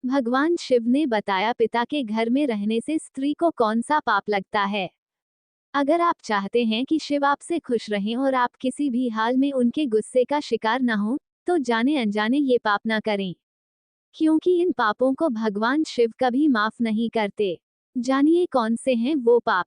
भगवान शिव ने बताया, पिता के घर में रहने से स्त्री को कौन सा पाप लगता है। अगर आप चाहते हैं कि शिव आपसे खुश रहें और आप किसी भी हाल में उनके गुस्से का शिकार न हो, तो जाने अनजाने ये पाप न करें, क्योंकि इन पापों को भगवान शिव कभी माफ नहीं करते। जानिए कौन से हैं वो पाप।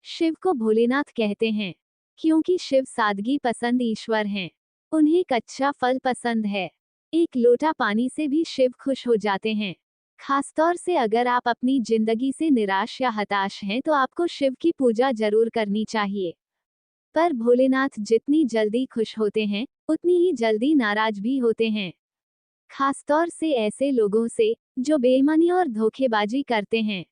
शिव को भोलेनाथ कहते हैं, क्योंकि शिव सादगी पसंद ईश्वर हैं। उन्हें कच्चा फल पसंद है। एक लोटा पानी से भी शिव खुश हो जाते हैं। खासतौर से अगर आप अपनी जिंदगी से निराश या हताश हैं तो आपको शिव की पूजा जरूर करनी चाहिए। पर भोलेनाथ जितनी जल्दी खुश होते हैं, उतनी ही जल्दी नाराज भी होते हैं। खासतौर से ऐसे लोगों से जो बेईमानी और धोखेबाजी करते हैं।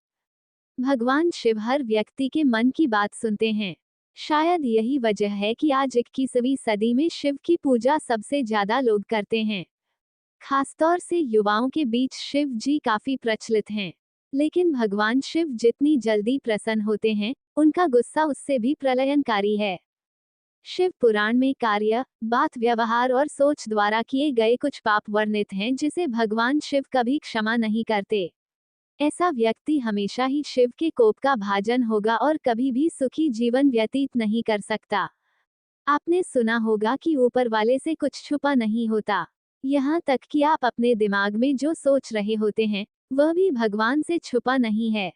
भगवान शिव हर व्यक्ति के मन की बात सुनते हैं। शायद यही वजह है कि आज 21वीं सदी में शिव की पूजा सबसे ज्यादा लोग करते हैं। खासतौर से युवाओं के बीच शिव जी काफी प्रचलित हैं। लेकिन भगवान शिव जितनी जल्दी प्रसन्न होते हैं, उनका गुस्सा उससे भी प्रलयनकारी है। शिव पुराण में कार्य, बात, व्यवहार और सोच द्वारा किए गए कुछ पाप वर्णित हैं जिसे भगवान शिव कभी क्षमा नहीं करते। ऐसा व्यक्ति हमेशा ही शिव के कोप का भाजन होगा और कभी भी सुखी जीवन व्यतीत नहीं कर सकता। आपने सुना होगा कि ऊपर वाले से कुछ छुपा नहीं होता। यहाँ तक कि आप अपने दिमाग में जो सोच रहे होते हैं, वह भी भगवान से छुपा नहीं है।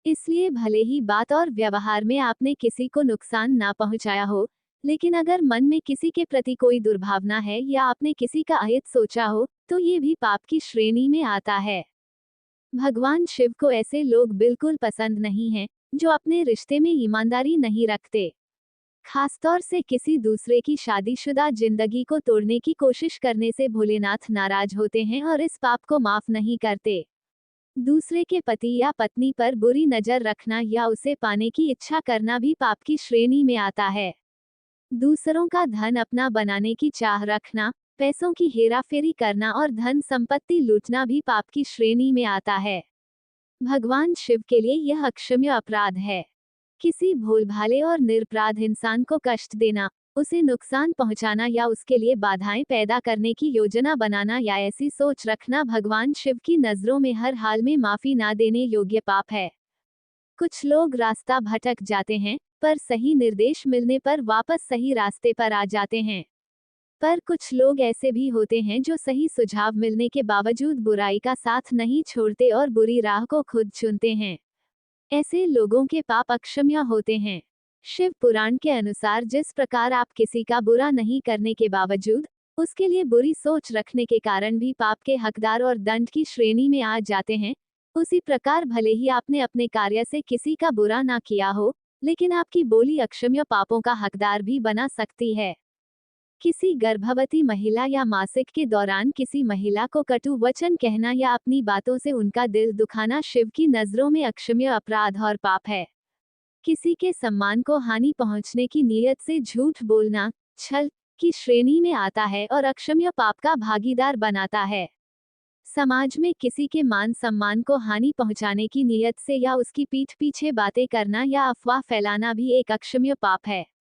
इसलिए भले ही बात और व्यवहार में आपने किसी को नुकसान ना पहुंचाया हो, लेकिन अगर मन में किसी के प्रति कोई दुर्भावना है या आपने किसी का अहित सोचा हो, तो ये भी पाप की श्रेणी में आता है। भगवान शिव को ऐसे लोग बिल्कुल पसंद नहीं हैं, जो अपने रिश्ते में ईमानदारी नहीं रखते। खासतौर से किसी दूसरे की शादीशुदा जिंदगी को तोड़ने की कोशिश करने से भोलेनाथ नाराज होते हैं और इस पाप को माफ नहीं करते। दूसरे के पति या पत्नी पर बुरी नजर रखना या उसे पाने की इच्छा करना भी पाप की श्रेणी में आता है। दूसरों का धन अपना बनाने की चाह रखना, पैसों की हेराफेरी करना और धन संपत्ति लूटना भी पाप की श्रेणी में आता है। भगवान शिव के लिए यह अक्षम्य अपराध है। किसी भोलभाले और निरपराध इंसान को कष्ट देना, उसे नुकसान पहुंचाना या उसके लिए बाधाएं पैदा करने की योजना बनाना या ऐसी सोच रखना भगवान शिव की नजरों में हर हाल में माफी ना देने योग्य पाप है। कुछ लोग रास्ता भटक जाते हैं, पर सही निर्देश मिलने पर वापस सही रास्ते पर आ जाते हैं। पर कुछ लोग ऐसे भी होते हैं जो सही सुझाव मिलने के बावजूद बुराई का साथ नहीं छोड़ते और बुरी राह को खुद चुनते हैं। ऐसे लोगों के पाप अक्षम्य होते हैं। शिव पुराण के अनुसार जिस प्रकार आप किसी का बुरा नहीं करने के बावजूद उसके लिए बुरी सोच रखने के कारण भी पाप के हकदार और दंड की श्रेणी में आ जाते हैं, उसी प्रकार भले ही आपने अपने कार्य से किसी का बुरा ना किया हो, लेकिन आपकी बोली अक्षम्य पापों का हकदार भी बना सकती है। किसी गर्भवती महिला या मासिक के दौरान किसी महिला को कटु वचन कहना या अपनी बातों से उनका दिल दुखाना शिव की नजरों में अक्षम्य अपराध और पाप है। किसी के सम्मान को हानि पहुंचने की नीयत से झूठ बोलना छल की श्रेणी में आता है और अक्षम्य पाप का भागीदार बनाता है। समाज में किसी के मान सम्मान को हानि पहुंचाने की नीयत से या उसकी पीठ पीछे बातें करना या अफवाह फैलाना भी एक अक्षम्य पाप है।